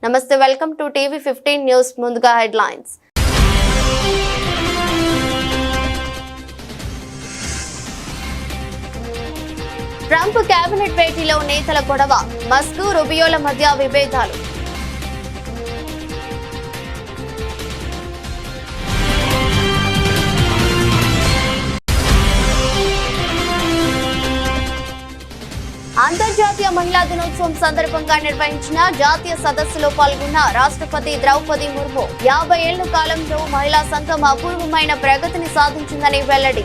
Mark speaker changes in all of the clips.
Speaker 1: నమస్తే, welcome to TV 15 news. ముందుగా headlines. Trump cabinet భేటీలో నేతల గొడవ, మస్క్ రూబియోల మధ్య విభేదాలు. అంతర్జాతీయ మహిళా దినోత్సవం సందర్భంగా నిర్వహించిన జాతీయ సదస్సులో పాల్గొన్న రాష్ట్రపతి ద్రౌపది ముర్ము 50 ఏళ్ల కాలంలో మహిళా సంఘం అపూర్వమైన ప్రగతిని సాధించిందని వెల్లడి.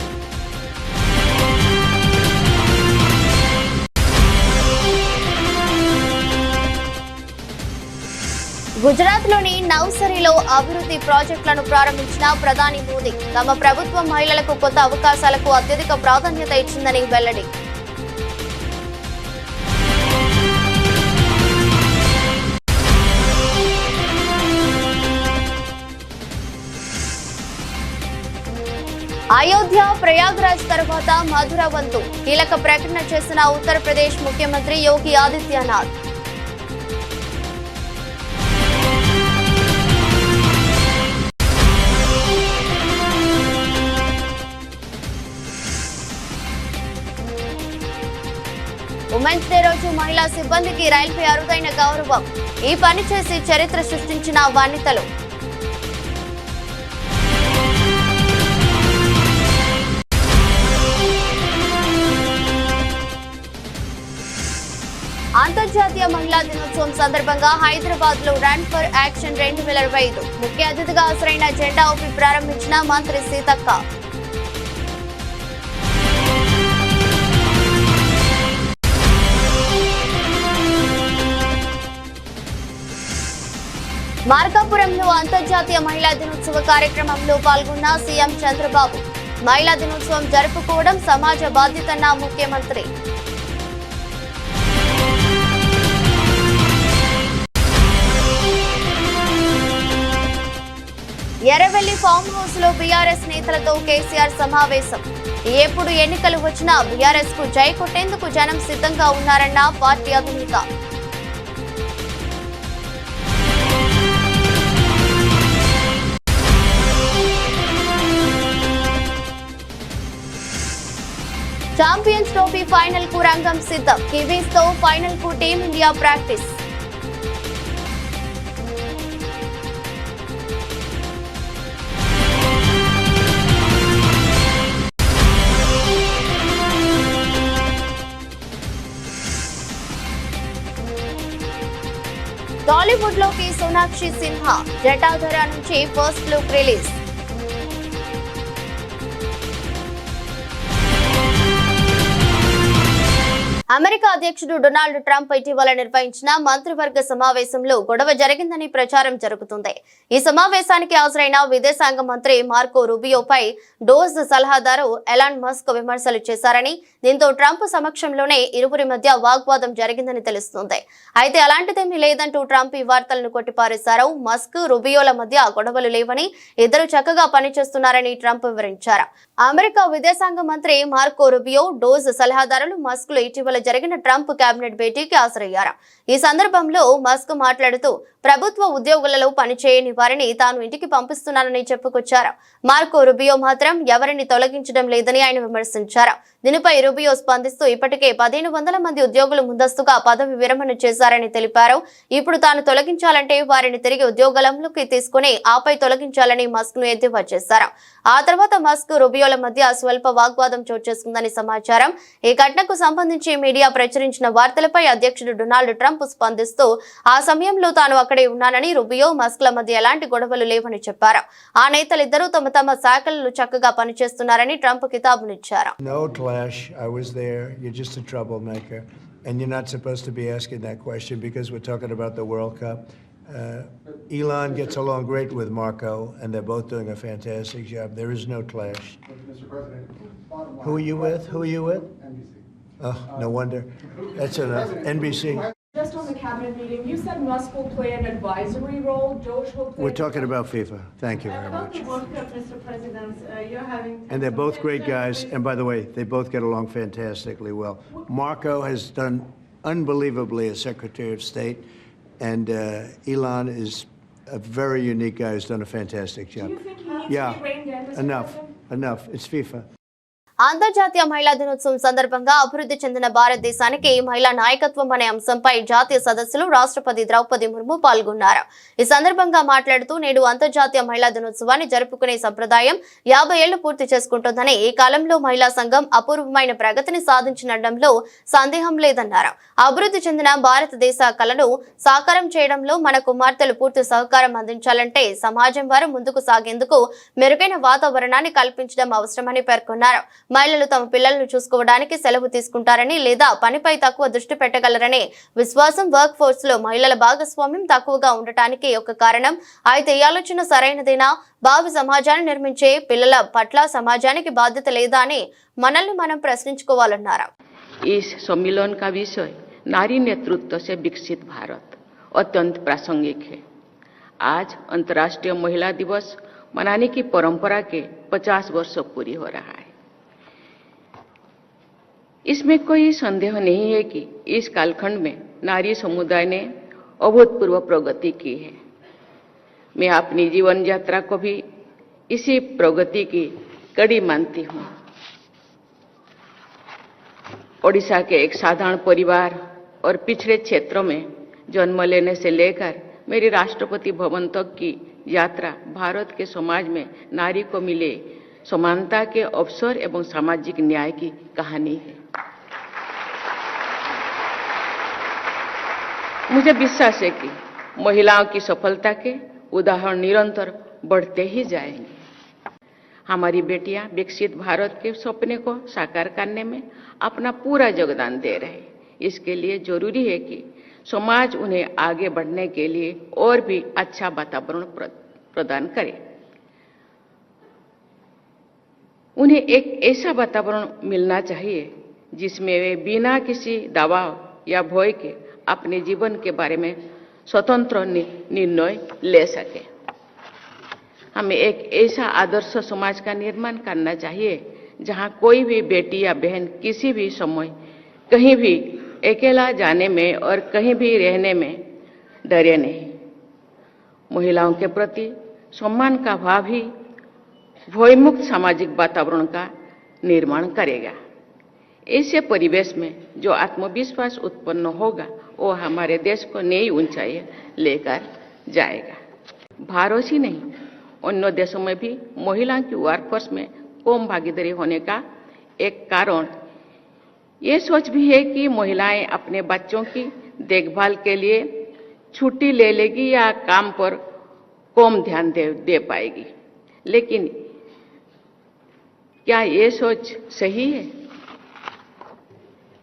Speaker 1: గుజరాత్లోని నవ్సరీలో అభివృద్ధి ప్రాజెక్టులను ప్రారంభించిన ప్రధాని మోదీ తమ ప్రభుత్వం మహిళలకు కొత్త అవకాశాలకు అత్యధిక ప్రాధాన్యత ఇచ్చిందని వెల్లడి. అయోధ్య, ప్రయాగ్రాజ్ తర్వాత మధుర వంతు కీలక ప్రకటన చేసిన ఉత్తరప్రదేశ్ ముఖ్యమంత్రి యోగి ఆదిత్యనాథ్. ఉమెన్స్ డే రోజు మహిళా సిబ్బందికి రైల్వే అరుదైన గౌరవం. ఈ పని చేసి చరిత్ర సృష్టించిన వనితలు. అంతర్జాతీయ మహిళా దినోత్సవం సందర్భంగా హైదరాబాద్ లో రన్ ఫర్ యాక్షన్ 2025 ముఖ్య అతిథిగా హాజరైన జెండా ఊపి ప్రారంభించిన మంత్రి సీతక్క. మార్కాపురంలో అంతర్జాతీయ మహిళా దినోత్సవ కార్యక్రమంలో పాల్గొన్న సీఎం చంద్రబాబు. మహిళా దినోత్సవం జరుపుకోవడం సమాజ బాధ్యతన్న ముఖ్యమంత్రి. ఎర్రవెల్లి ఫామ్ హౌస్ లో బీఆర్ఎస్ నేతలతో కేసీఆర్ సమావేశం. ఎప్పుడు ఎన్నికలు వచ్చినా బీఆర్ఎస్ కు జై కొట్టేందుకు జనం సిద్ధంగా ఉన్నారన్న పార్టీ అధినేత. ఛాంపియన్స్ ట్రోఫీ ఫైనల్ కు రంగం సిద్ధం. కివీస్ తో ఫైనల్ కు టీమిండియా ప్రాక్టీస్. టాలీవుడ్ లోకి సోనాక్షి సిన్హా జటాధర నుంచి ఫస్ట్ లుక్ రిలీజ్. అమెరికా అధ్యక్షుడు డొనాల్డ్ ట్రంప్ ఇటీవల నిర్వహించిన మంత్రివర్గ సమావేశంలో గొడవ జరిగిందని ప్రచారం జరుగుతుంది. ఈ సమావేశానికి హాజరైన విదేశాంగ మంత్రి మార్కో రూబియోపై డోజ్ సలహాదారు ఎలాన్ మస్క్ విమర్శలు చేశారని, దీంతో ట్రంప్ సమక్షంలోనే ఇరువురి మధ్య వాగ్వాదం జరిగిందని తెలుస్తుంది. అయితే అలాంటిదేమీ లేదంటూ ట్రంప్ ఈ వార్తలను కొట్టిపారేశారు. మస్క్, రూబియోల మధ్య గొడవలు లేవని, ఇద్దరు చక్కగా పనిచేస్తున్నారని ట్రంప్ వివరించారు. అమెరికా విదేశాంగ మంత్రి మార్కో రూబియో, డోజ్ సలహాదారులు మస్క్లు ఇటీవల జరిగిన ట్రంప్ కేబినెట్ భేటీకి హాజరయ్యారు. ఈ సందర్భంలో మస్క్ మాట్లాడుతూ ప్రభుత్వ ఉద్యోగులలో పనిచేయని వారిని తాను ఇంటికి పంపిస్తున్నానని చెప్పుకొచ్చారు. మార్కో రూబియో మాత్రం ఎవరిని తొలగించడం లేదని ఆయన విమర్శించారు. దీనిపై రూబియో స్పందిస్తూ ఇప్పటికే 1500 మంది ఉద్యోగులు ముందస్తుగా పదవి విరమణ చేశారని తెలిపారు. ఇప్పుడు తాను తొలగించాలంటే వారిని తిరిగి ఉద్యోగాలలోకి తీసుకుని ఆపై తొలగించాలని మస్క్ ను ఎద్దేవా చేశారు. ఆ తర్వాత మస్క్, రూబియోల మధ్య స్వల్ప వాగ్వాదం చోటు చేసుకుందని సమాచారం. ఈ ఘటనకు సంబంధించి మీడియా ప్రచురించిన వార్తలపై అధ్యక్షుడు డొనాల్డ్ ట్రంప్ స్పందిస్తూ ఆ సమయంలో తాను అక్కడే ఉన్నానని, రూబియో, మస్క్ల మధ్య ఎలాంటి గొడవలు లేవని చెప్పారు. ఆ నేతలిద్దరూ తమ తమ శాఖలలో చక్కగా పనిచేస్తున్నారని Trump కితాబునిచ్చారు.
Speaker 2: No clash. I was there. You're just a troublemaker. And you're not supposed to be asking that question because we're talking about the World Cup. Elon gets along great with Marco, and they're both doing a fantastic job. There is no clash.
Speaker 3: Mr. President,
Speaker 2: Who are you with? Who are you with?
Speaker 3: NBC.
Speaker 2: Oh, no wonder. That's enough. NBC.
Speaker 4: Just on the cabinet meeting, you said Musk will play an advisory role. Doge will play.
Speaker 2: We're talking about FIFA. Thank you very
Speaker 5: About
Speaker 2: much.
Speaker 5: the World Cup, Mr. President, you're having.
Speaker 2: And they're both great guys. And by the way, they both get along fantastically well. Marco has done unbelievably as Secretary of State. And Elon is a very unique guy who's done a fantastic job.
Speaker 4: Do you think he needs to be reined in, Mr.
Speaker 2: enough.
Speaker 4: President?
Speaker 2: Enough. It's FIFA.
Speaker 1: అంతర్జాతీయ మహిళా దినోత్సవం సందర్భంగా అభివృద్ధి చెందిన భారతదేశానికి మహిళా నాయకత్వం అనే అంశంపై జాతీయ సదస్సులో రాష్ట్రపతి ద్రౌపది ముర్ము పాల్గొన్నారు. ఈ సందర్భంగా మాట్లాడుతూ నేడు అంతర్జాతీయ మహిళా దినోత్సవాన్ని జరుపుకునే సంప్రదాయం 50 ఏళ్లు పూర్తి చేసుకుంటోందని, ఈ కాలంలో మహిళా సంఘం అపూర్వమైన ప్రగతిని సాధించడంలో సందేహం లేదన్నారు. అభివృద్ధి చెందిన భారతదేశ కలను సాకారం చేయడంలో మన కుమార్తెలు పూర్తి సహకారం అందించాలంటే సమాజం వారు ముందుకు సాగేందుకు మెరుగైన వాతావరణాన్ని కల్పించడం అవసరమని పేర్కొన్నారు. మహిళలు తమ పిల్లలను చూసుకోవడానికి సెలవు తీసుకుంటారని లేదా పనిపై తక్కువ దృష్టి పెట్టగలరనే విశ్వాసం వర్క్ ఫోర్స్ లో మహిళల భాగస్వామ్యం తక్కువగా ఉండటానికి ఒక కారణం. అయితే ఈ ఆలోచన సరైనదేనా? భావి సమాజాన్ని నిర్మించే పిల్లల పట్ల సమాజానికి బాధ్యత లేదా అని మనల్ని మనం ప్రశ్నించుకోవాలన్నారు.
Speaker 3: इस सम्मेलन का विषय नारी नेतृत्व से विकसित भारत अत्यंत प्रासंगिक है। आज अंतर्राष्ट्रीय महिला दिवस मनाने की परंपरा के 50 वर्ष पूरी हो रहा है। इसमें कोई संदेह नहीं है कि इस कालखंड में नारी समुदाय ने अभूतपूर्व प्रगति की है। मैं अपनी जीवन यात्रा को भी इसी प्रगति की कड़ी मानती हूँ। ओडिशा के एक साधारण परिवार और पिछड़े क्षेत्रों में जन्म लेने से लेकर मेरी राष्ट्रपति भवन तक की यात्रा भारत के समाज में नारी को मिले समानता के अवसर एवं सामाजिक न्याय की कहानी है। मुझे विश्वास है कि महिलाओं की सफलता के उदाहरण निरंतर बढ़ते ही जाएंगे। हमारी बेटियां विकसित भारत के सपने को साकार करने में अपना पूरा योगदान दे रहे हैं। इसके लिए जरूरी है कि समाज उन्हें आगे बढ़ने के लिए और भी अच्छा वातावरण प्रदान करे। उन्हें एक ऐसा वातावरण मिलना चाहिए जिसमें वे बिना किसी दबाव या भय के अपने जीवन के बारे में स्वतंत्र निर्णय ले सके। हमें एक ऐसा आदर्श समाज का निर्माण करना चाहिए जहां कोई भी बेटी या बहन किसी भी समय कहीं भी अकेला जाने में और कहीं भी रहने में डरे नहीं। महिलाओं के प्रति सम्मान का भाव ही भयमुक्त सामाजिक वातावरण का निर्माण करेगा। ऐसे परिवेश में जो आत्मविश्वास उत्पन्न होगा वो हमारे देश को नई ऊंचाई लेकर जाएगा। भारत ही नहीं अन्य देशों में भी महिलाओं की वर्कफोर्स में कम भागीदारी होने का एक कारण ये सोच भी है कि महिलाएं अपने बच्चों की देखभाल के लिए छुट्टी ले लेगी या काम पर कम ध्यान दे पाएगी। लेकिन क्या ये सोच सही है?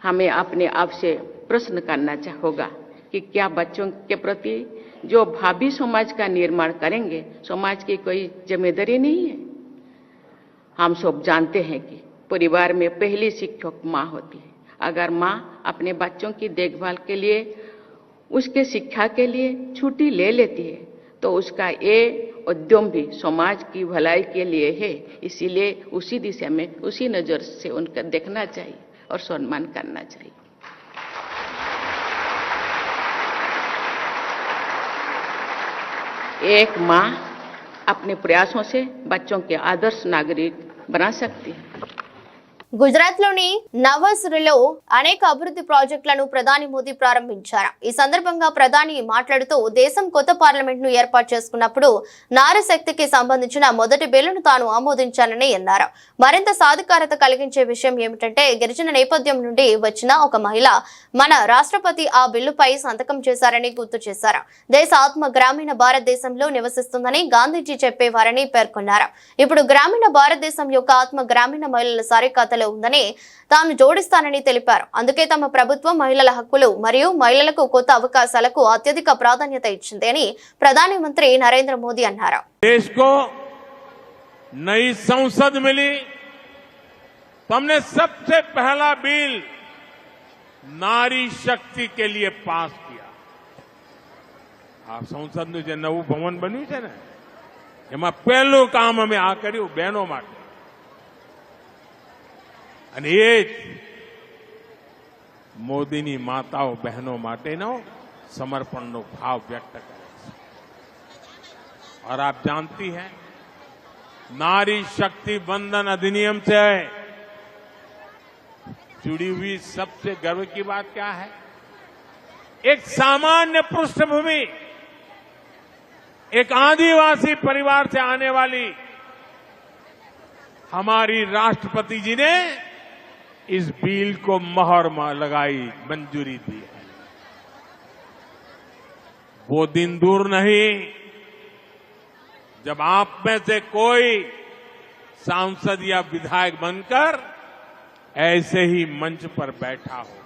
Speaker 3: हमें अपने आप से प्रश्न करना होगा कि क्या बच्चों के प्रति जो भावी समाज का निर्माण करेंगे समाज की कोई जिम्मेदारी नहीं है? हम सब जानते हैं कि परिवार में पहली शिक्षक माँ होती है। अगर माँ अपने बच्चों की देखभाल के लिए उसके शिक्षा के लिए छुट्टी ले लेती है तो उसका ये उद्यम भी समाज की भलाई के लिए है। इसीलिए उसी दिशा में उसी नजर से उनका देखना चाहिए और सम्मान करना चाहिए। एक माँ अपने प्रयासों से बच्चों के आदर्श नागरिक बना सकती है।
Speaker 1: గుజరాత్ లోని నవసరిలో అనేక అభివృద్ధి ప్రాజెక్టులను ప్రధాని మోదీ ప్రారంభించారు. ఈ సందర్భంగా ప్రధాని మాట్లాడుతూ దేశం కొత్త పార్లమెంట్ ను ఏర్పాటు చేసుకున్నప్పుడు నారీ శక్తికి సంబంధించిన మొదటి బిల్లును తాను ఆమోదించానని అన్నారు. మరింత సాధికారత కలిగించే విషయం ఏమిటంటే గిరిజన నేపథ్యం నుండి వచ్చిన ఒక మహిళ మన రాష్ట్రపతి ఆ బిల్లుపై సంతకం చేశారని గుర్తు చేశారు. దేశ ఆత్మ గ్రామీణ భారతదేశంలో నివసిస్తుందని గాంధీజీ చెప్పేవారని పేర్కొన్నారు. ఇప్పుడు గ్రామీణ భారతదేశం యొక్క ఆత్మ గ్రామీణ మహిళల సారికాతలో ఉందని తాను జోడిస్తానని తెలిపారు. అందుకే తమ ప్రభుత్వం మహిళల హక్కులు మరియు మహిళలకు కొత్త అవకాశాలకు అత్యధిక ప్రాధాన్యత ఇచ్చింది అని ప్రధాని మంత్రి నరేంద్ర మోదీ అన్నారు.
Speaker 6: देश को नई संसद मिली तो हमने सबसे पहला बिल नारी शक्ति के लिए पास किया. આ સંસદનું જે નવું ભવન બન્યું છે ને એમાં પહેલું કામ અમે આ કર્યું બહેનો માટે. અને એ જ મોદીની માતાઓ બહેનો માટેનો समर्पणનો भाव व्यक्त કરે છે। और आप जानती हैं, नारी शक्ति बंधन अधिनियम से जुड़ी हुई सबसे गर्व की बात क्या है? एक सामान्य पृष्ठभूमि, एक आदिवासी परिवार से आने वाली हमारी राष्ट्रपति जी ने इस बिल को मोहर लगाई, मंजूरी दी है। वो दिन दूर नहीं जब आप में से कोई सांसद या विधायक बनकर ऐसे ही मंच पर बैठा हो।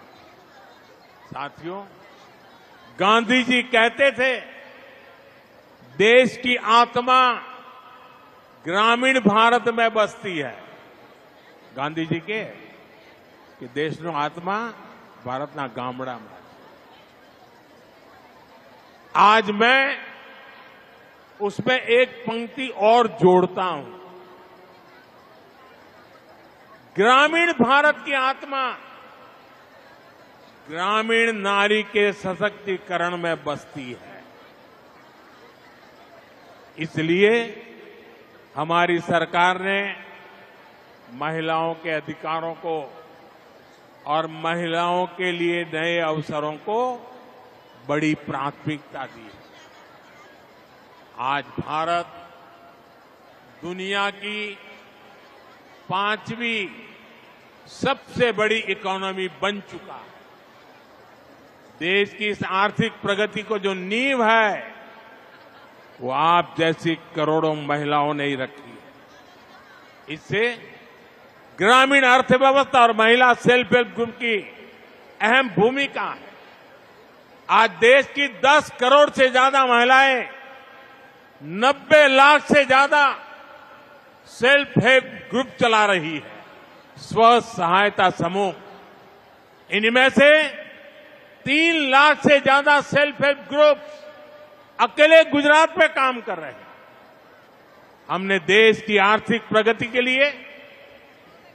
Speaker 6: साथियों, गांधी जी कहते थे, देश की आत्मा ग्रामीण भारत में बसती है। गांधी जी के कि देशનો આત્મા ભારતના ગામડામાં છે। आज मैं उसमें एक पंक्ति और जोड़ता हूं। ग्रामीण भारत की आत्मा ग्रामीण नारी के सशक्तिकरण में बसती है। इसलिए हमारी सरकार ने महिलाओं के अधिकारों को और महिलाओं के लिए नए अवसरों को बड़ी प्राथमिकता दी है। आज भारत दुनिया की 5वीं सबसे बड़ी इकोनॉमी बन चुका है। देश की इस आर्थिक प्रगति को जो नींव है, वो आप जैसी करोड़ों महिलाओं ने ही रखी है। इससे ग्रामीण अर्थव्यवस्था और महिला सेल्फ हेल्प ग्रुप की अहम भूमिका है। आज देश की 10 करोड़ से ज्यादा महिलाएं 90 लाख से ज्यादा सेल्फ हेल्प ग्रुप चला रही है, स्व सहायता समूह। इनमें से 3 लाख से ज्यादा सेल्फ हेल्प ग्रुप अकेले गुजरात में काम कर रहे हैं। हमने देश की आर्थिक प्रगति के लिए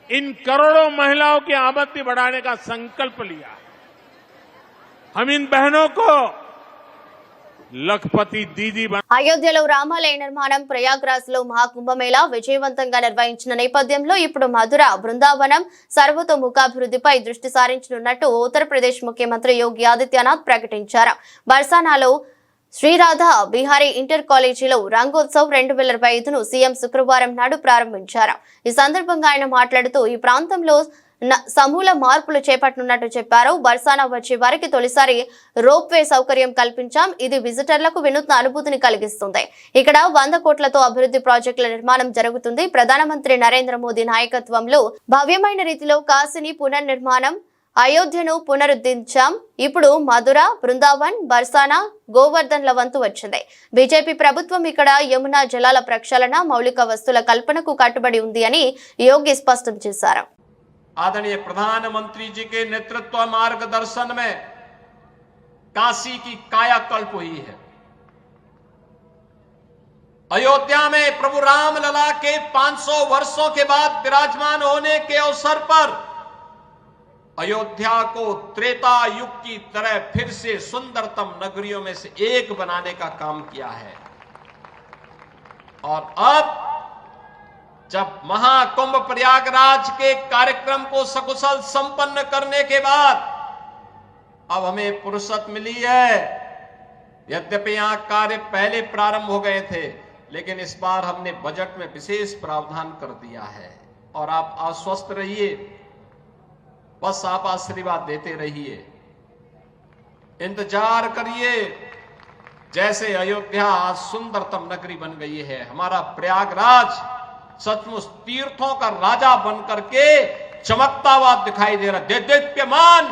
Speaker 6: इन करोड़ों महिलाओं की आमदनी बढ़ाने का संकल्प लिया। हम इन बहनों को లఖపతి దీదీ
Speaker 1: అయోధ్యలో రామాలయ నిర్మాణం, ప్రయాగ్రాజ్ లో మహాకుంభమేళా విజయవంతంగా నిర్వహించిన నేపథ్యంలో ఇప్పుడు మధుర, బృందావనం సర్వతోముఖాభివృద్ధిపై దృష్టి సారించనున్నట్టు ఉత్తరప్రదేశ్ ముఖ్యమంత్రి యోగి ఆదిత్యనాథ్ ప్రకటించారు। బర్సానాలో శ్రీరాధా బిహారీ ఇంటర్ కాలేజీలో రంగోత్సవ్ 2025ను సీఎం శుక్రవారం నాడు ప్రారంభించారు। ఈ సందర్భంగా ఆయన మాట్లాడుతూ ఈ ప్రాంతంలో సమూల మార్పులు చేపట్టనున్నట్టు చెప్పారు। బర్సానా వచ్చే వారికి తొలిసారి రోప్ వే సౌకర్యం కల్పించాం। ఇది విజిటర్లకు వినూత్న అనుభూతిని కలిగిస్తుంది। ఇక్కడ 100 కోట్లతో అభివృద్ధి ప్రాజెక్టుల నిర్మాణం జరుగుతుంది। ప్రధానమంత్రి నరేంద్ర మోదీ నాయకత్వంలో భవ్యమైన రీతిలో కాశీని పునర్నిర్మాణం, అయోధ్యను పునరుద్ధరించాం। ఇప్పుడు మధుర, బృందావన్, బర్సానా, గోవర్ధన్ల వంతు వచ్చింది। బీజేపీ ప్రభుత్వం ఇక్కడ యమునా జలాల ప్రక్షాళన, మౌలిక వస్తువుల కల్పనకు కట్టుబడి ఉంది అని యోగి స్పష్టం చేశారు।
Speaker 7: आदरणीय प्रधानमंत्री जी के नेतृत्व मार्गदर्शन में काशी की कायाकल्प हुई है। अयोध्या में प्रभु रामलला के 500 वर्षों के बाद विराजमान होने के अवसर पर अयोध्या को त्रेता युग की तरह फिर से सुंदरतम नगरियों में से एक बनाने का काम किया है। और अब जब महाकुंभ प्रयागराज के कार्यक्रम को सकुशल संपन्न करने के बाद अब हमें फुर्सत मिली है। यद्यपि यहां कार्य पहले प्रारंभ हो गए थे, लेकिन इस बार हमने बजट में विशेष प्रावधान कर दिया है। और आप आश्वस्त रहिए, बस आप आशीर्वाद देते रहिए, इंतजार करिए। जैसे अयोध्या आज सुंदरतम नगरी बन गई है, हमारा प्रयागराज सचमुच तीर्थों का राजा बनकर के चमकता हुआ दिखाई दे रहा है। दीप्यमान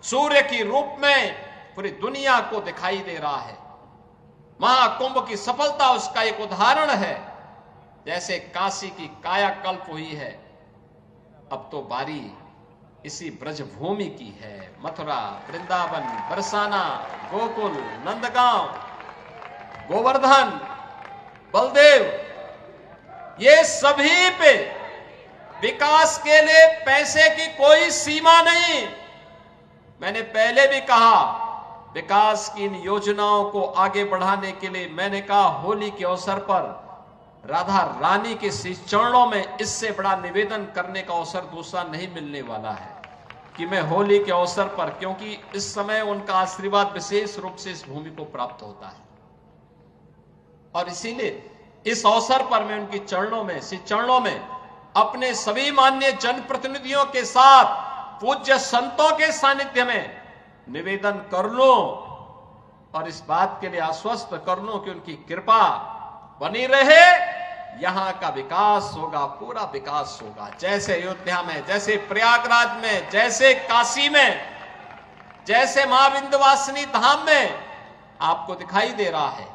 Speaker 7: सूर्य की रूप में पूरी दुनिया को दिखाई दे रहा है। महाकुंभ की सफलता उसका एक उदाहरण है। जैसे काशी की कायाकल्प हुई है, अब तो बारी इसी ब्रजभूमि की है। मथुरा, वृंदावन, बरसाना, गोकुल, नंदगांव, गोवर्धन, बलदेव, ये सभी पे विकास के लिए पैसे की कोई सीमा नहीं। मैंने पहले भी कहा, विकास की इन योजनाओं को आगे बढ़ाने के लिए मैंने कहा होली के अवसर पर राधा रानी के श्री चरणों में इससे बड़ा निवेदन करने का अवसर दूसरा नहीं मिलने वाला है कि मैं होली के अवसर पर, क्योंकि इस समय उनका आशीर्वाद विशेष रूप से इस भूमि को प्राप्त होता है और इसीलिए इस अवसर पर मैं उनकी श्री चरणों में अपने सभी माननीय जनप्रतिनिधियों के साथ पूज्य संतों के सानिध्य में निवेदन कर लूं और इस बात के लिए आश्वस्त कर लूं कि उनकी कृपा बनी रहे, यहां का विकास होगा, पूरा विकास होगा। जैसे अयोध्या में, जैसे प्रयागराज में, जैसे काशी में, जैसे मां विंध्यवासिनी धाम में आपको दिखाई दे रहा है,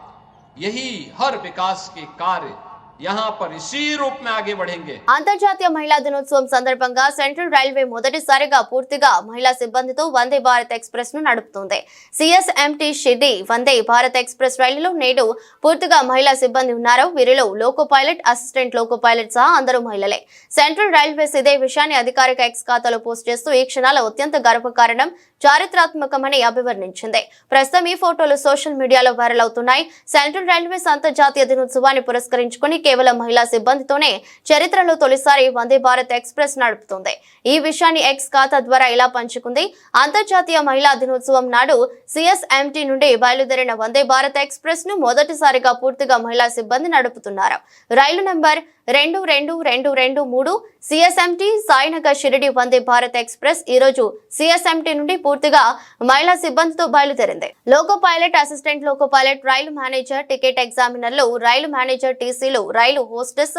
Speaker 7: यही हर विकास के कार्य यहाँ पर इसी रूप में आगे बढ़ेंगे।
Speaker 1: అంతర్జాతీయ మహిళా దినోత్సవం సందర్భంగా సెంట్రల్ రైల్వే మొదటిసారిగా పూర్తిగా మహిళా సిబ్బందితో వందే భారత్ ఎక్స్ప్రెస్ ను నడుపుతుంది. సిఎస్ఎంటీ షిర్డీ వందే భారత్ ఎక్స్ప్రెస్ రైలులో నేడు పూర్తిగా మహిళా సిబ్బంది ఉన్నారు. వీరిలో loco pilot, assistant loco pilot సహా అందరూ మహిళలే. సెంట్రల్ రైల్వేస్ ఇదే విషయాన్ని అధికారిక ఎక్స్ ఖాతాలో పోస్ట్ చేస్తూ ఈ క్షణాల అత్యంత గర్వకారణం, చారిత్రాత్మకమని అభివర్ణించింది. ప్రస్తుతం ఈ ఫోటోలు సోషల్ మీడియాలో వైరల్ అవుతున్నాయి. సెంట్రల్ రైల్వేస్ అంతర్జాతీయ దినోత్సవాన్ని పురస్కరించుకుని కేవలం మహిళా సిబ్బందితోనే చరిత్రలో తొలిసారి వందే భారత్ ఎక్స్ప్రెస్ నడుపుతుంది. ఈ విషయాన్ని ఎక్స్ ఖాతా ద్వారా ఇలా పంచుకుంది. అంతర్జాతీయ మహిళా దినోత్సవం నాడు సిఎస్ఎంటీ నుండి బయలుదేరిన వందే భారత్ ఎక్స్ప్రెస్ ను మొదటిసారిగా పూర్తిగా మహిళా సిబ్బంది నడుపుతున్నారు. రైలు number 22223 CSMT Sainagar Shirdi Vande Bharat express ఈ రోజు సిఎస్ఎంటీ నుండి పూర్తిగా మహిళా సిబ్బందితో బయలుదేరింది. Loco pilot, assistant loco pilot, రైలు మేనేజర్, టికెట్ ఎగ్జామినర్లు, రైలు మేనేజర్, టీసీలు, రైలు హోస్టెస్,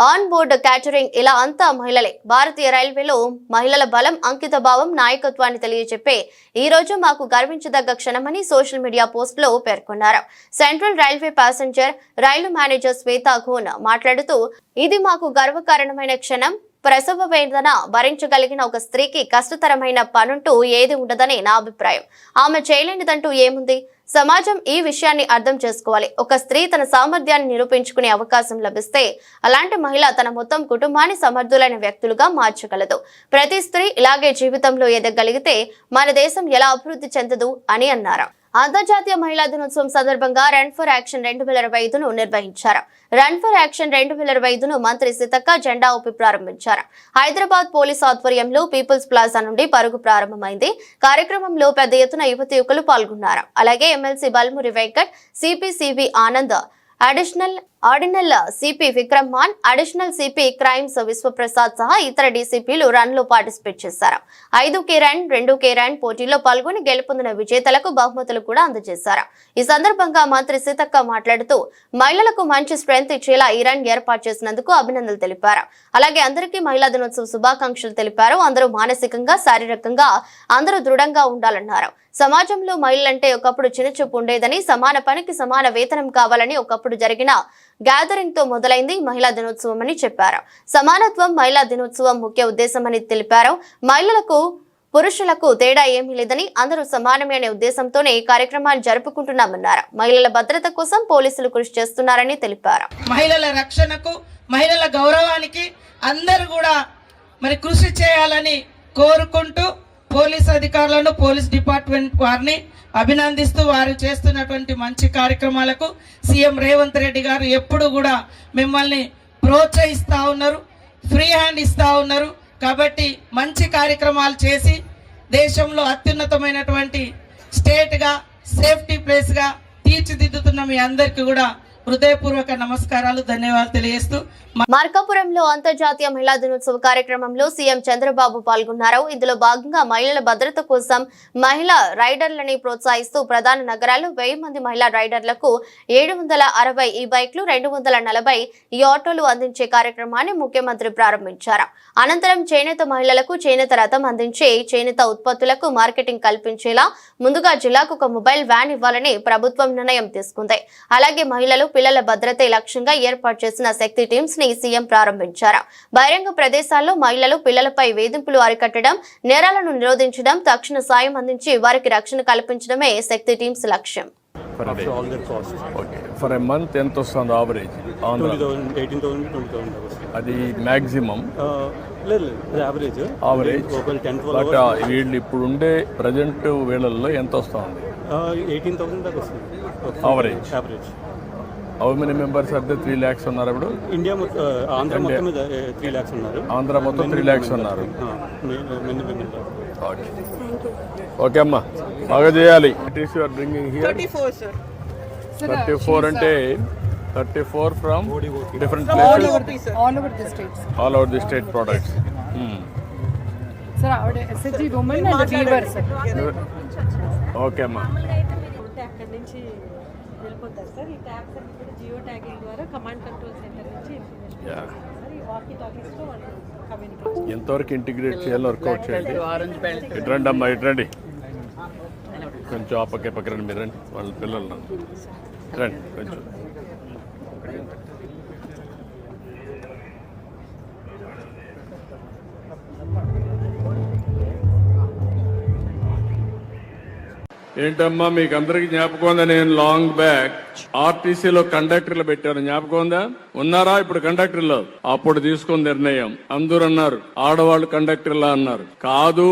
Speaker 1: ఆన్ బోర్డ్ క్యాటరింగ్ ఇలా అంతా మహిళలే. భారతీయ రైల్వేలో మహిళల బలం, అంకిత భావం, నాయకత్వాన్ని తెలియజెప్పే ఈ రోజు మాకు గర్వించదగ్గ క్షణమని సోషల్ మీడియా పోస్ట్ లో పేర్కొన్నారు. సెంట్రల్ రైల్వే ప్యాసింజర్ రైలు మేనేజర్ శ్వేతా ఘోన్ మాట్లాడుతూ, ఇది మాకు గర్వకారణమైన క్షణం. ప్రసవ వేదన భరించగలిగిన ఒక స్త్రీకి కష్టతరమైన పనుంటూ ఏది ఉండదని నా అభిప్రాయం. ఆమె చేయలేనిదంటూ ఏముంది? సమాజం ఈ విషయాన్ని అర్థం చేసుకోవాలి. ఒక స్త్రీ తన సామర్థ్యాన్ని నిరూపించుకునే అవకాశం లభిస్తే అలాంటి మహిళ తన మొత్తం కుటుంబాన్ని సమర్థులైన వ్యక్తులుగా మార్చగలదు. ప్రతి స్త్రీ ఇలాగే జీవితంలో ఎదగలిగితే మన దేశం ఎలా అభివృద్ధి చెందదు అని అన్నారు. అంతర్జాతీయ మహిళా దినోత్సవం సందర్భంగా రన్ ఫర్ యాక్షన్ 2025ను నిర్వహించారు. రన్ ఫర్ యాక్షన్ 2025ను మంత్రి సీతక్క జెండా ఊపి ప్రారంభించారు. హైదరాబాద్ పోలీస్ ఆధ్వర్యంలో పీపుల్స్ ప్లాజా నుండి పరుగు ప్రారంభమైంది. కార్యక్రమంలో పెద్ద ఎత్తున యువతి యువకులు పాల్గొన్నారు. అలాగే MLC Balmuri Venkat, CP CV Anand, ఆర్డినల్ CP Vikram Mann, additional CP crimes Vishwaprasad సహా ఇతర డీసీపీలు రన్ లో పార్టిసిపేట్ చేశారు. 5K రన్, 2K రన్ పోటీలో పాల్గొని గెలుపొందిన విజేతలకు బహుమతులు కూడా అందజేశారు. ఈ సందర్భంగా మంత్రి సీతక్క మాట్లాడుతూ, మహిళలకు మంచి స్ట్రెంగ్త్ ఇచ్చేలా ఈ రన్ ఏర్పాటు చేసినందుకు అభినందనలు తెలిపారు. అలాగే అందరికీ మహిళా దినోత్సవ శుభాకాంక్షలు తెలిపారు. అందరూ మానసికంగా, శారీరకంగా అందరూ దృఢంగా ఉండాలన్నారు. సమాజంలో మహిళలంటే ఒకప్పుడు చిన్నచూపు ఉండేదని, సమాన పనికి సమాన వేతనం కావాలని ఒకప్పుడు జరిగిన గ్యాదరింగ్ తో మొదలైంది మహిళా దినోత్సవం అని చెప్పారు. సమానత్వం మహిళా దినోత్సవం ముఖ్య ఉద్దేశమని తెలిపారు. మహిళలకు పురుషులకు తేడా ఏమీ లేదని, అందరూ సమానమే అనే ఉద్దేశంతోనే ఈ కార్యక్రమాన్ని జరుపుకుంటున్నామన్నారు. మహిళల భద్రత కోసం పోలీసులు కృషి చేస్తున్నారని తెలిపారు.
Speaker 8: మహిళల రక్షణకు, మహిళల గౌరవానికి అందరూ కూడా మరి కృషి చేయాలని కోరుకుంటూ పోలీస్ అధికారులను, పోలీస్ డిపార్ట్మెంట్ వారిని అభినందిస్తూ వారు చేస్తున్నటువంటి మంచి కార్యక్రమాలకు సీఎం రేవంత్ రెడ్డి గారు ఎప్పుడు కూడా మిమ్మల్ని ప్రోత్సహిస్తూ ఉన్నారు, ఫ్రీ హ్యాండ్ ఇస్తూ ఉన్నారు. కాబట్టి మంచి కార్యక్రమాలు చేసి దేశంలో అత్యున్నతమైనటువంటి స్టేట్గా, సేఫ్టీ ప్లేస్గా తీర్చిదిద్దుతున్న మీ అందరికీ కూడా హృదయపూర్వక నమస్కారాలు, ధన్యవాదాలు తెలియజేస్తూ
Speaker 1: మార్కాపురంలో అంతర్జాతీయ మహిళా దినోత్సవ కార్యక్రమంలో సీఎం చంద్రబాబు పాల్గొన్నారు. ఇందులో భాగంగా మహిళల భద్రత కోసం మహిళా రైడర్లని ప్రోత్సహిస్తూ ప్రధాన నగరాల్లో 1000 మంది మహిళా రైడర్లకు 760 ఈ బైక్లు, 240 ఈ ఆటోలు అందించే కార్యక్రమాన్ని ముఖ్యమంత్రి ప్రారంభించారు. అనంతరం చేనేత మహిళలకు చేనేత రథం అందించి చేనేత ఉత్పత్తులకు మార్కెటింగ్ కల్పించేలా ముందుగా జిల్లాకు ఒక మొబైల్ వ్యాన్ ఇవ్వాలని ప్రభుత్వం నిర్ణయం తీసుకుంది. అలాగే మహిళలు, పిల్లల భద్రతే లక్ష్యంగా ఏర్పాటు చేసిన శక్తి టీమ్స్ ని సీఎం ప్రారంభించారు. బహిరంగ ప్రదేశాల్లో మహిళలు, పిల్లలపై వేధింపులు అరికట్టడం, నేరాలను నిరోధించడం, తక్షణ సాయం అందించి వారికి రక్షణ కల్పించడమే శక్తి టీమ్స్ లక్ష్యం.
Speaker 9: ఫర్ ఎ మంత్ ఎంత వస్తుంది ఆవరేజ్? 18,000 అది మ్యాక్సిమం ఆవరేజ్. బట్ వీళ్ళు ఇప్పుడు ఉండే ప్రజెంట్ వేళల్లో ఎంత వస్తుంది?
Speaker 10: 18,000 దాకా వస్తుంది
Speaker 9: Average.
Speaker 10: Average.
Speaker 9: How many members అంటే 3 lakhs ఉన్నారు ఇప్పుడు?
Speaker 10: ఇండియా ఆంధ్ర మొత్తం మీద 3 lakhs ఉన్నారు.
Speaker 9: ఆంధ్ర మొత్తం 3 lakhs ఉన్నారు. ఓకే ఓకే అమ్మా, బాగా చేయాలి. It is your bringing here
Speaker 8: 34 sir.
Speaker 9: 34 అంటే 34 from different places
Speaker 11: all over the states.
Speaker 9: All over the state products.
Speaker 11: Sir, our SHG women and weaver, sir.
Speaker 9: Okay అమ్మా.
Speaker 5: అక్కడి నుంచి వెళ్ళిపోతారు సార్. ఈ ట్యాగ్ సార్ ఇప్పుడు జియో ట్యాగింగ్ ద్వారా command control centre నుంచి information
Speaker 9: yeah,
Speaker 5: sir. ఈ walkie టాకీస్లో వాళ్ళు కమ్యూనికేట్
Speaker 9: ఎంతవరకు ఇంటిగ్రేట్ చేయాలో వర్కౌట్ చేయండి. ఇటు రండి అమ్మా, ఇటు రండి. కొంచెం ఆ పక్క రండి, మీరు రండి, వాళ్ళ పిల్లలు రండి కొంచెం. ఏంటమ్మా మీకు అందరికి జ్ఞాపకం ఉందా? నేను లాంగ్ బ్యాక్ ఆర్టీసీలో కండక్టర్లు పెట్టాను, జ్ఞాపకం ఉందా? ఉన్నారా ఇప్పుడు కండక్టర్లు? అప్పుడు తీసుకున్న నిర్ణయం అందరూ అన్నారు ఆడవాళ్ళు కండక్టర్లా అన్నారు. కాదు,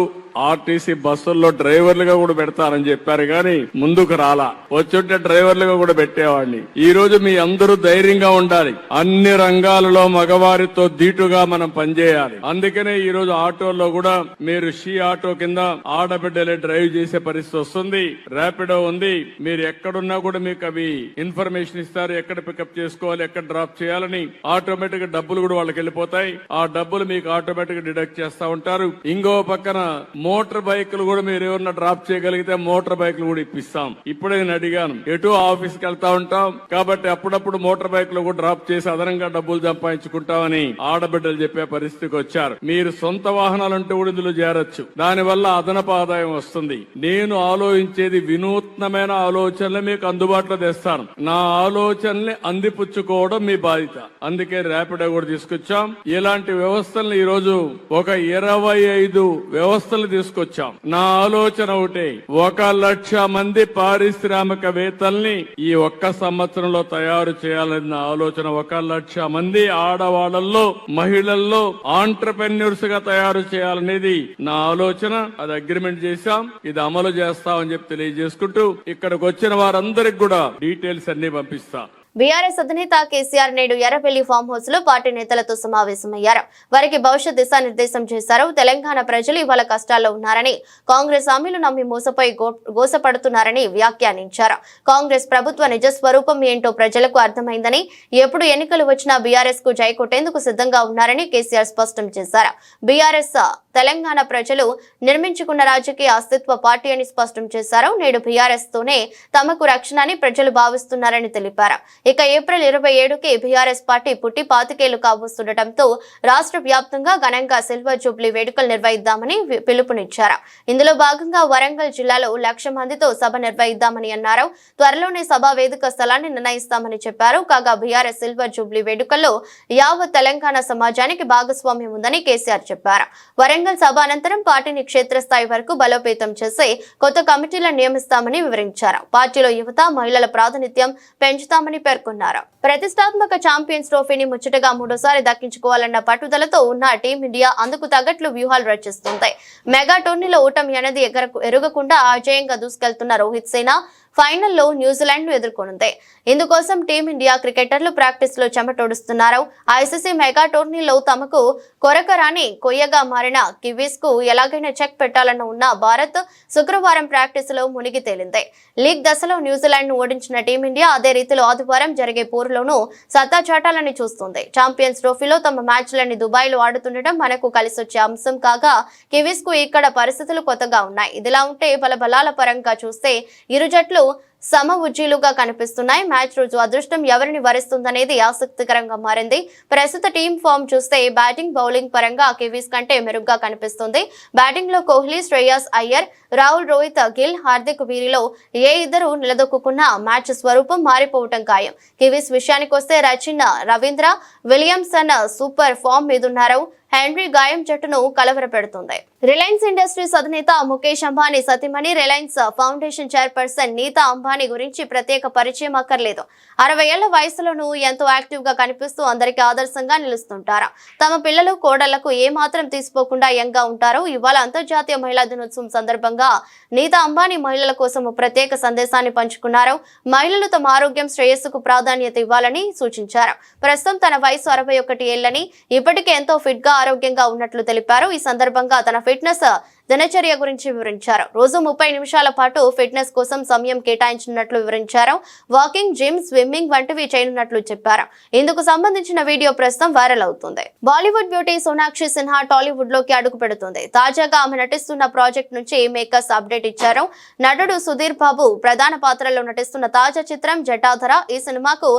Speaker 9: ఆర్టీసీ బస్సుల్లో డ్రైవర్లుగా కూడా పెడతారని చెప్పారు, కానీ ముందుకు రాలా. వచ్చుంటే డ్రైవర్లుగా కూడా పెట్టేవాడిని. ఈ రోజు మీ అందరూ ధైర్యంగా ఉండాలి. అన్ని రంగాలలో మగవారితో ధీటుగా మనం పనిచేయాలి. అందుకనే ఈ రోజు ఆటోల్లో కూడా మీరు షీ ఆటో కింద ఆడబిడ్డలే డ్రైవ్ చేసే పరిస్థితి వస్తుంది. ర్యాపిడో ఉంది, మీరు ఎక్కడున్నా కూడా మీకు అవి ఇన్ఫర్మేషన్ ఇస్తారు, ఎక్కడ పికప్ చేసుకోవాలి, ఎక్కడ డ్రాప్ చేయాలని. ఆటోమేటిక్ గా డబ్బులు కూడా వాళ్ళకి వెళ్ళిపోతాయి. ఆ డబ్బులు మీకు ఆటోమేటిక్ గా డిడక్ట్ చేస్తా ఉంటారు. ఇంకో పక్కన మోటార్ బైకులు కూడా మీరు ఎవరన్నా డ్రాప్ చేయగలిగితే మోటార్ బైకులు కూడా ఇప్పిస్తాం. ఇప్పుడే నేను అడిగాను, ఎటు ఆఫీస్కి వెళ్తా ఉంటాం కాబట్టి అప్పుడప్పుడు మోటార్ బైకులు కూడా డ్రాప్ చేసి అదనంగా డబ్బులు సంపాదించుకుంటామని ఆడబిడ్డలు చెప్పే పరిస్థితికి వచ్చారు. మీరు సొంత వాహనాలంటూ కూడా ఇందులో చేరొచ్చు, దానివల్ల అదనపు ఆదాయం వస్తుంది. నేను ఆలోచించేది వినూత్నమైన ఆలోచనలు మీకు అందుబాటులో తెస్తాను. నా ఆలోచనల్ని అందిపుచ్చుకోవడం మీ బాధ్యత. అందుకే ర్యాపిడో కూడా తీసుకొచ్చాం. ఇలాంటి వ్యవస్థలను ఈ రోజు ఒక 25 వ్యవస్థలు తీసుకొచ్చాం. నా ఆలోచన ఒకటే, 1,00,000 మంది పారిశ్రామికవేత్తల్ని ఈ ఒక్క సంవత్సరంలో తయారు చేయాలన్న నా ఆలోచన. 1,00,000 మంది ఆడవాళ్లలో మహిళల్లో ఆంటర్ప్రెన్యూర్స్ గా తయారు చేయాలనేది నా ఆలోచన. అది అగ్రిమెంట్ చేశాం, ఇది అమలు చేస్తామని చెప్పి తెలియజేసుకుంటూ ఇక్కడికి వచ్చిన వారందరికి కూడా డీటెయిల్స్ అన్ని పంపిస్తా.
Speaker 1: బీఆర్ఎస్ అధినేత కేసీఆర్ నేడు ఎర్రబెల్లి ఫామ్ హౌస్ లో పార్టీ నేతలతో సమావేశమయ్యారు. వారికి భవిష్యత్ దిశానిర్దేశం చేశారు. తెలంగాణ ప్రజలు ఇవాళ కష్టాల్లో ఉన్నారని, కాంగ్రెస్ హామీలు నమ్మి మోసపోయి గోసపడుతున్నారని వ్యాఖ్యానించారు. కాంగ్రెస్ ప్రభుత్వ నిజ స్వరూపం ఏంటో ప్రజలకు అర్థమైందని, ఎప్పుడు ఎన్నికలు వచ్చినా బీఆర్ఎస్ కు జై కొట్టేందుకు సిద్ధంగా ఉన్నారని కేసీఆర్ స్పష్టం చేశారు. బీఆర్ఎస్ తెలంగాణ ప్రజలు నిర్మించుకున్న రాజకీయ అస్తిత్వ పార్టీ అని స్పష్టం చేశారు. నేడు బీఆర్ఎస్ తోనే తమకు రక్షణ అని ప్రజలు భావిస్తున్నారని తెలిపారు. ఇక ఏప్రిల్ 27కి బీఆర్ఎస్ పార్టీ పుట్టి 25 ఏళ్లు కాబోస్తుండటంతో రాష్ట్ర వ్యాప్తంగా ఘనంగా సిల్వర్ జూబ్లీ వేడుకలు నిర్వహిద్దామని పిలుపునిచ్చారు. ఇందులో భాగంగా వరంగల్ జిల్లాలో 1,00,000 మందితో సభ నిర్వహిద్దామని అన్నారు. త్వరలోనే సభా వేదిక స్థలాన్ని నిర్ణయిస్తామని చెప్పారు. కాగా బీఆర్ఎస్ సిల్వర్ జూబ్లీ వేడుకల్లో యావత్ తెలంగాణ సమాజానికి భాగస్వామ్యం ఉందని కేసీఆర్ చెప్పారు. వరంగల్ సభ అనంతరం పార్టీని క్షేత్రస్థాయి వరకు బలోపేతం చేసి కొత్త కమిటీలను నియమిస్తామని వివరించారు. పార్టీలో యువత, మహిళల ప్రాతినిధ్యం పెంచుతామని పేర్కొన్నారు. ప్రతిష్టాత్మక ఛాంపియన్స్ ట్రోఫీని ముచ్చటగా 3వ సారి దక్కించుకోవాలన్న పట్టుదలతో ఉన్న టీమిండియా అందుకు తగ్గట్లు వ్యూహాలు రచిస్తుంది. మెగా టోర్నీలో ఓటమి అనేది ఎరగకుండా అజేయంగా దూసుకెళ్తున్న రోహిత్ సేన ఫైనల్లో న్యూజిలాండ్ ను ఎదుర్కొనుంది. ఇందుకోసం టీమిండియా క్రికెటర్లు ప్రాక్టీస్ లో చెమటోడుస్తున్నారు. ఐసీసీ మెగా టోర్నీలో తమకు కొరకరాని కొయ్యగా మారిన కివీస్ కు ఎలాగైనా చెక్ పెట్టాలన్న ఉన్న భారత్ శుక్రవారం ప్రాక్టీస్ లో మునిగి తేలింది. లీగ్ దశలో న్యూజిలాండ్ ను ఓడించిన టీమిండియా అదే రీతిలో ఆదివారం జరిగే పోరులోనూ సత్తా చాటాలని చూస్తుంది. ఛాంపియన్స్ ట్రోఫీలో తమ మ్యాచ్లన్నీ దుబాయ్ లో ఆడుతుండటం మనకు కలిసొచ్చే అంశం కాగా కివీస్ కు ఇక్కడ పరిస్థితులు కొత్తగా ఉన్నాయి. ఇదిలా ఉంటే బలబలాల పరంగా చూస్తే ఇరు జట్లు సమ ఉజ్జీలుగా కనిపిస్తున్నాయి. మ్యాచ్ రోజు అదృష్టం ఎవరిని వరిస్తుందనేది ఆసక్తికరంగా మారింది. ప్రస్తుత టీం ఫామ్ చూస్తే బ్యాటింగ్, బౌలింగ్ పరంగా కివీస్ కంటే మెరుగ్గా కనిపిస్తుంది. బ్యాటింగ్ లో కోహ్లీ, శ్రేయస్ అయ్యర్, రాహుల్, రోహిత్, గిల్, హార్దిక్ వీరిలో ఏ ఇద్దరు నిలదొక్కున్నా మ్యాచ్ స్వరూపం మారిపోవటం ఖాయం. కివీస్ విషయానికి వస్తే Rachin, Ravindra, Williamson super form మీదున్నారు. హెన్రీ గాయం జట్టును కలవరపెడుతుంది. రిలయన్స్ ఇండస్ట్రీస్ అధినేత ముఖేష్ అంబానీ సతీమణి, రిలయన్స్ ఫౌండేషన్ చైర్పర్సన్ నీతా అంబానీ అంబానీ గురించి ప్రత్యేక పరిచయం అక్కర్లేదు. 60 ఏళ్ల వయసులోనూ ఎంతో యాక్టివ్ గా కనిపిస్తూ అందరికీ ఆదర్శంగా నిలుస్తుంటారు. తమ పిల్లలు కోడళ్లకు ఏమాత్రం తీసిపోకుండా యంగ్ గా ఉంటారు. ఇవాళ అంతర్జాతీయ మహిళా దినోత్సవం సందర్భంగా నీతా అంబానీ మహిళల కోసం ప్రత్యేక సందేశాన్ని పంచుకున్నారు. మహిళలు తమ ఆరోగ్యం శ్రేయస్సుకు ప్రాధాన్యత ఇవ్వాలని సూచించారు. ప్రస్తుతం తన వయసు 61 ఏళ్లని, ఇప్పటికే ఎంతో ఫిట్ గా ఆరోగ్యంగా ఉన్నట్లు తెలిపారు. ఈ సందర్భంగా తన ఫిట్నెస్ దినచర్య గురించి వివరించారు. రోజు 30 నిమిషాల పాటు ఫిట్నెస్ కోసం సమయం కేటాయించినట్లు వివరించారు. వాకింగ్, జిమ్, స్విమ్మింగ్ వంటివి చేయనున్నట్లు చెప్పారు. ఇందుకు సంబంధించిన వీడియో ప్రస్తుతం వైరల్ అవుతుంది. బాలీవుడ్ బ్యూటీ సోనాక్షి సిన్హా టాలీవుడ్ లోకి అడుగు పెడుతుంది. తాజాగా ఆమె నటిస్తున్న ప్రాజెక్ట్ నుంచి మేకర్స్ అప్డేట్ ఇచ్చారు. నటుడు సుధీర్ బాబు ప్రధాన పాత్రలో నటిస్తున్న తాజా చిత్రం జటాధర. ఈ సినిమాకు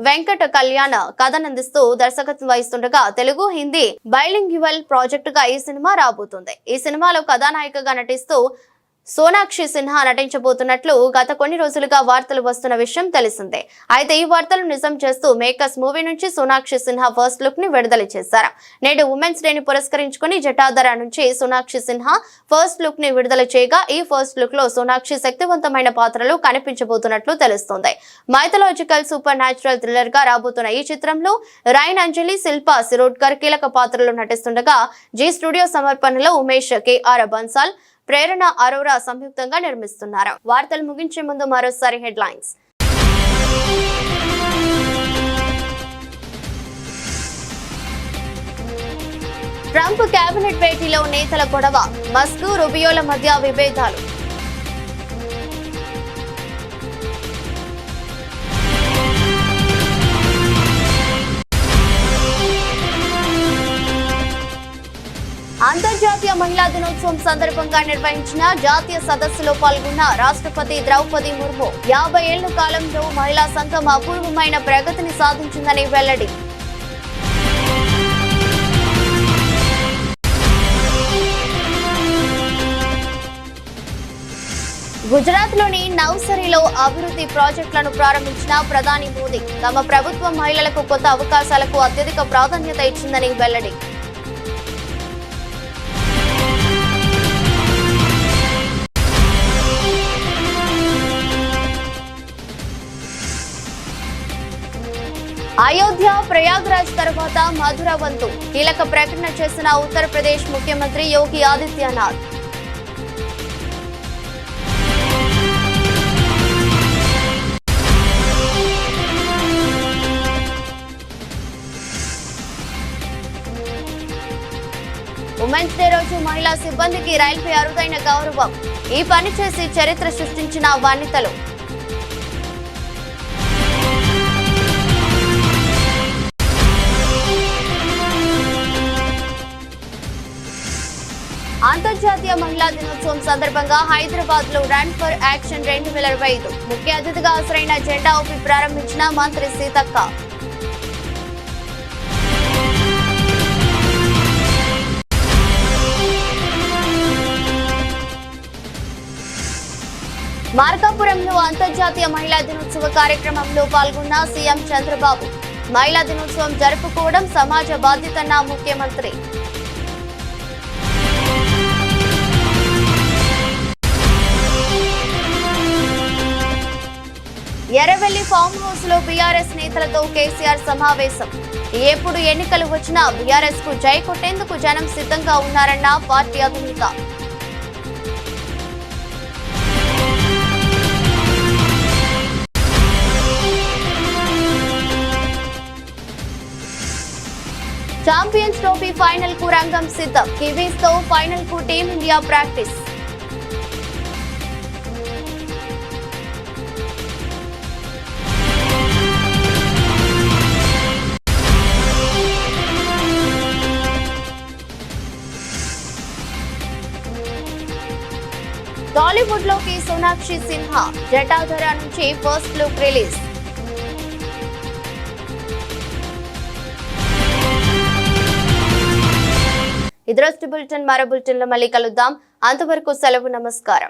Speaker 1: వెంకట కళ్యాణ్ కథనందిస్తూ దర్శకత్వం వహిస్తుండగా తెలుగు, హిందీ బైలింగ్యువల్ ప్రాజెక్టుగా ఈ సినిమా రాబోతుంది. ఈ సినిమాలో కథానాయికగా నటిస్తూ సోనాక్షి సిన్హా నటించబోతున్నట్లు గత కొన్ని రోజులుగా వార్తలు వస్తున్న విషయం తెలిసిందే. అయితే ఈ వార్తలు నిజం చేస్తూ మేకర్స్ మూవీ నుంచి సోనాక్షి సిన్హా ఫస్ట్ లుక్ ని విడుదల చేశారు. నేడు ఉమెన్స్ డేని పురస్కరించుకుని జటాధర నుంచి సోనాక్షి సిన్హా ఫస్ట్ లుక్ ని విడుదల చేయగా ఈ ఫస్ట్ లుక్ లో సోనాక్షి శక్తివంతమైన పాత్రలు కనిపించబోతున్నట్లు తెలుస్తోంది. మైథలాజికల్ సూపర్ న్యాచురల్ థ్రిల్లర్ గా రాబోతున్న ఈ చిత్రంలో రైన్ అంజలి, శిల్పా శిరోడ్కర్ కీలక పాత్రలు నటిస్తుండగా జీ స్టూడియో సమర్పణలో ఉమేష్, కేఆర్ బన్సాల్, ప్రేరణ అరోరా సంయుక్తంగా నిర్మిస్తున్నారు. వార్తలు ముగించే ముందు మరోసారి హెడ్లైన్స్. ట్రంప్ కేబినెట్ భేటీలో నేతల గొడవ, మస్క్, రూబియోల మధ్య విభేదాలు. అంతర్జాతీయ మహిళా దినోత్సవం సందర్భంగా నిర్వహించిన జాతీయ సదస్సులో పాల్గొన్న రాష్ట్రపతి ద్రౌపది ముర్ము 50 ఏళ్ల కాలంలో మహిళా సంఘం అపూర్వమైన ప్రగతిని సాధించిందని వెల్లడి. గుజరాత్ లోని నవ్సరీలో అభివృద్ధి ప్రాజెక్టులను ప్రారంభించిన ప్రధాని మోదీ తమ ప్రభుత్వం మహిళలకు కొత్త అవకాశాలకు అత్యధిక ప్రాధాన్యత ఇచ్చిందని వెల్లడి. అయోధ్య, ప్రయాగ్రాజ్ తర్వాత మధుర వంతు కీలక ప్రకటన చేసిన ఉత్తరప్రదేశ్ ముఖ్యమంత్రి యోగి ఆదిత్యనాథ్. ఉమెన్స్ డే రోజు మహిళా సిబ్బందికి రైల్వే అరుదైన గౌరవం. ఈ పని చేసి చరిత్ర సృష్టించిన వనితలు. అంతర్జాతీయ మహిళా దినోత్సవం సందర్భంగా హైదరాబాద్ లో రన్ ఫర్ యాక్షన్ 2025 ముఖ్య అతిథిగా హాజరైన జెండా ఊపి ప్రారంభించిన మంత్రి సీతక్క. మార్కాపురంలో అంతర్జాతీయ మహిళా దినోత్సవ కార్యక్రమంలో పాల్గొన్న సీఎం చంద్రబాబు. మహిళా దినోత్సవం జరుపుకోవడం సమాజ బాధ్యతన్న ముఖ్యమంత్రి. ఎర్రవెల్లి ఫామ్ హౌస్ లో బీఆర్ఎస్ నేతలతో కేసీఆర్ సమావేశం. ఎప్పుడు ఎన్నికలు వచ్చినా బీఆర్ఎస్ కు జై కొట్టేందుకు జనం సిద్ధంగా ఉన్నారన్న పార్టీ అధినేత. ఛాంపియన్స్ ట్రోఫీ ఫైనల్ కు రంగం సిద్ధం. కివీస్ తో ఫైనల్ కు టీమిండియా ప్రాక్టీస్. టాలీవుడ్ లోకి సోనాక్షి సిన్హా జటాధర నుంచి ఫస్ట్ లుక్ రిలీజ్. ఇదరస్ట్ బులెటిన్ మరో బులెటిన్ లో మళ్ళీ కలుద్దాం. అంతవరకు సెలవు, నమస్కారం.